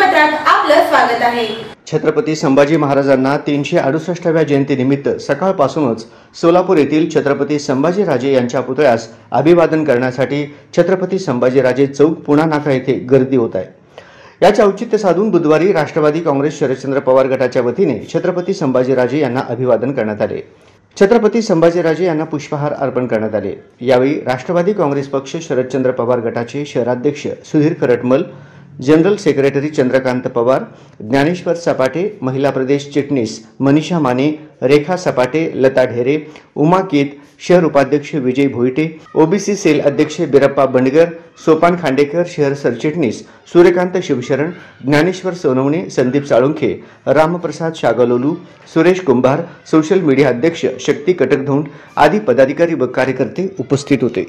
वृत्तपत्रात आपलं स्वागत आहे। छत्रपती संभाजी महाराजांना 368व्या जयंतीनिमित्त सकाळपासूनच सोलापूर येथील छत्रपती संभाजीराजे यांच्या पुतळ्यास अभिवादन करण्यासाठी छत्रपती संभाजीराजे चौक पुणा नाका येथे गर्दी होत आहे। याचे औचित्य साधून बुधवारी राष्ट्रवादी काँग्रेस शरदचंद्र पवार गटाच्या वतीने छत्रपती संभाजीराजे यांना अभिवादन करण्यात आले। छत्रपती संभाजीराजे यांना पुष्पहार अर्पण करण्यात आले। यावेळी राष्ट्रवादी काँग्रेस पक्ष शरदचंद्र पवार गटाचे शहराध्यक्ष सुधीर खरटमल, जनरल सेक्रेटरी चंद्रकांत पवार, ज्ञानेश्वर सपाटे, महिला प्रदेश चिटणीस मनीषा माने, रेखा सपाटे, लता ढेरे, उमा केत, शहर उपाध्यक्ष विजय भोईटे, ओबीसी सेल अध्यक्ष बिरप्पा बंडगर, सोपान खांडेकर, शहर सरचिटणीस सूर्यकांत शिवशरण, ज्ञानेश्वर सोनवणे, संदीप साळुंखे, रामप्रसाद शागलोलू, सुरेश कुंभार, सोशल मीडिया अध्यक्ष शक्ती कटकधोंड आदी पदाधिकारी व कार्यकर्ते उपस्थित होते।